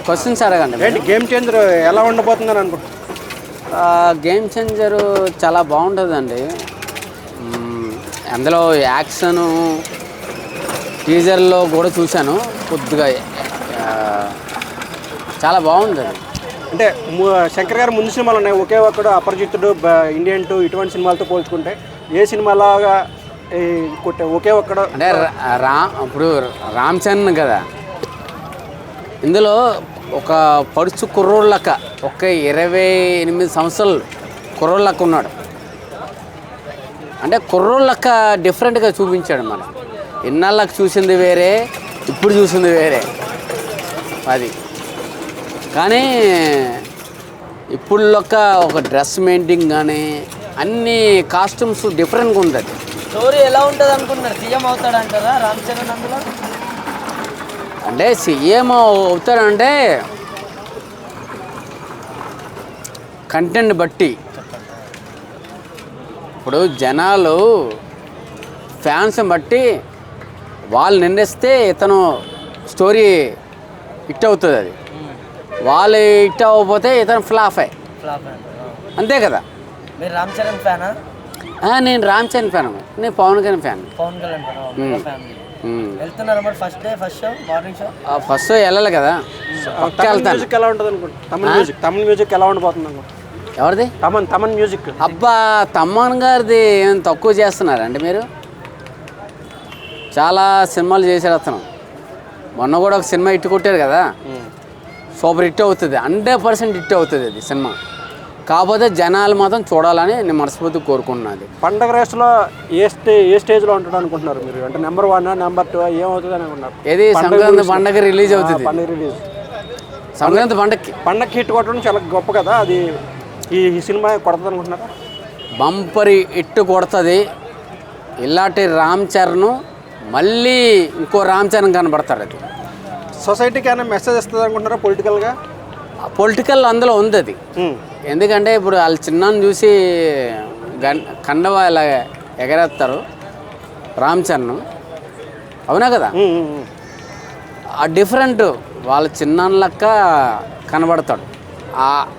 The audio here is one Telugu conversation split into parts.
క్వశ్చన్స్ అడగండి. ఏంటి గేమ్ చేంజర్ ఎలా ఉండబోతుందని అనుకుంటున్నాను? గేమ్ చేంజరు చాలా బాగుంటుందండి. అందులో యాక్షను టీజర్లో కూడా చూశాను. కొద్దిగా చాలా బాగుంది. అంటే శంకర్ గారు ముందు సినిమాలు ఉన్నాయి, ఒకే ఒక్కడు, అపరిచితుడు, ఇండియన్ 2 ఇటువంటి సినిమాలతో పోల్చుకుంటే ఏ సినిమాలాగా ఒకే ఒక్కడు అంటే ఇప్పుడు రామ్ చరణ్ కదా, ఇందులో ఒక పడుచు కుర్రోళ్ళక ఒక 28 సంవత్సరాలు కుర్రోళ్ళక ఉన్నాడు. అంటే కుర్రోళ్ళక డిఫరెంట్గా చూపించాడు. మనం ఇన్నాళ్ళకి చూసింది వేరే, ఇప్పుడు చూసింది వేరే. అది కానీ ఇప్పుడు ఒక డ్రెస్ మెయింటింగ్ కానీ అన్ని కాస్ట్యూమ్స్ డిఫరెంట్గా ఉంది. అది స్టోరీ ఎలా ఉంటుంది అనుకుంటున్నారు? సీఎం అవుతాడంటారా రామ్ చరణ్ అందులో? అంటే సీఎం అవుతాడంటే కంటెంట్ బట్టి. ఇప్పుడు జనాలు ఫ్యాన్స్ని బట్టి వాళ్ళు నిర్ణయిస్తే ఇతను స్టోరీ హిట్ అవుతుంది. అది వాళ్ళు హిట్ అవ్వకపోతే ఇతను ఫ్లాప్ అంతే కదా. మీరు రామ్ చరణ్ ఫ్యానా? నేను రామ్ చరణ్ ఫ్యాన్, నేను పవన్ కళ్యాణ్ ఫ్యాన్. పవన్ కళ్యాణ్ ఫ్యామిలీ వెళ్తున్నారు మరి first show morning show? First show వెళ్ళాలి కదా. మ్యూజిక్ ఎలా ఉంటుంది అనుకుంటా? తమిళ మ్యూజిక్ ఎలా ఉండబోతుంది అనుకుంటా? ఎవరిది? తమన్ మ్యూజిక్. అబ్బా, తమ్మన్ గారిది ఏం తక్కువ చేస్తున్నారండి మీరు? చాలా సినిమాలు చేశారు అతను. మొన్న కూడా ఒక సినిమా హిట్ కొట్టారు కదా, సూపర్ హిట్ అవుతుంది, 100% హిట్ అవుతుంది అది సినిమా. కాకపోతే జనాలు మాత్రం చూడాలని నేను మనస్ఫూర్తిగా కోరుకుంటున్నాను. పండగ రేస్లో ఏ స్టేజ్లో ఉంటాడు అనుకుంటున్నారు మీరు? అంటే నెంబర్ 1, నెంబర్ 2 ఏమవుతుంది అని అనుకుంటున్నారు? ఏది సంక్రాంతి పండగ రిలీజ్ అవుతుంది. పండగ రిలీజ్ సంక్రాంతి పండగకి హిట్ కొట్టడం చాలా గొప్ప కదా. అది ఈ సినిమా కొడుతుంది అనుకుంటున్నారా? బంపరి హిట్ కొడుతుంది. ఇలాంటి రామ్ చరణ్ మళ్ళీ ఇంకో రామ్ చరణ్ కనబడతారు. అది సొసైటీకి ఏమైనా మెసేజ్ ఇస్తుంది అనుకుంటున్నారా పొలిటికల్గా? పొలిటికల్ అందులో ఉంది అది. ఎందుకంటే ఇప్పుడు వాళ్ళ చిన్నాన్ని చూసి కండవ ఇలా ఎగరేస్తారు రామ్ చరణ్, అవునా కదా. ఆ డిఫరెంట్ వాళ్ళ చిన్నాన్న లెక్క కనబడతాడు.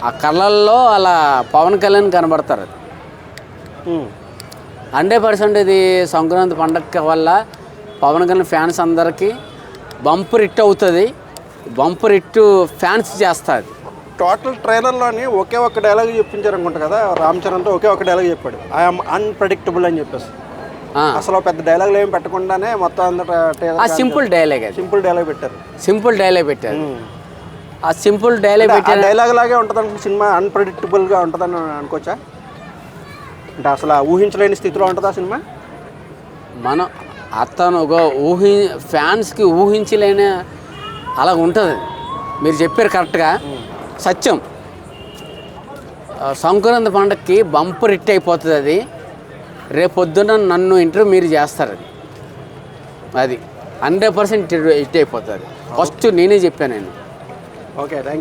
ఆ కళ్ళల్లో అలా పవన్ కళ్యాణ్ కనబడతారు. అది 100% ఇది సంక్రాంతి పండగ వల్ల పవన్ కళ్యాణ్ ఫ్యాన్స్ అందరికీ బంపర్ హిట్ అవుతుంది. బంపర్ హిట్ ఫ్యాన్స్ చేస్తుంది. టోటల్ ట్రైలర్లోని ఒకే ఒక్క డైలాగ్ చెప్పించారు అనుకుంటా కదా, రామ్ చరణ్తో ఒకే ఒక్క డైలాగ్ చెప్పాడు, ఐఎమ్ అన్ప్రెడిక్టబుల్ అని చెప్పేసి. అసలు పెద్ద డైలాగులు ఏమి పెట్టకుండానే మొత్తం అందరూ సింపుల్ డైలాగ్ పెట్టారు. సింపుల్ డైలాగ్ పెట్టారు. ఆ సింపుల్ డైలాగ్ పెట్టారు. డైలాగ్ లాగే ఉంటుంది అనుకుంటే సినిమా అన్ప్రెడిక్టబుల్గా ఉంటుందని అనుకోవచ్చా? అంటే అసలు ఊహించలేని స్థితిలో ఉంటుందా సినిమా? మనం అతను ఒక ఫ్యాన్స్కి ఊహించలేని అలా ఉంటుంది. మీరు చెప్పారు కరెక్ట్గా, సత్యం. సంక్రాంతి పండగకి బంపర్ హిట్ అయిపోతుంది. అది రేపొద్దున నన్ను ఇంటర్వ్యూ మీరు చేస్తారు. అది 100% హిట్ అయిపోతుంది. ఫస్ట్ నేనే చెప్పాను. నేను ఓకే, థ్యాంక్ యూ.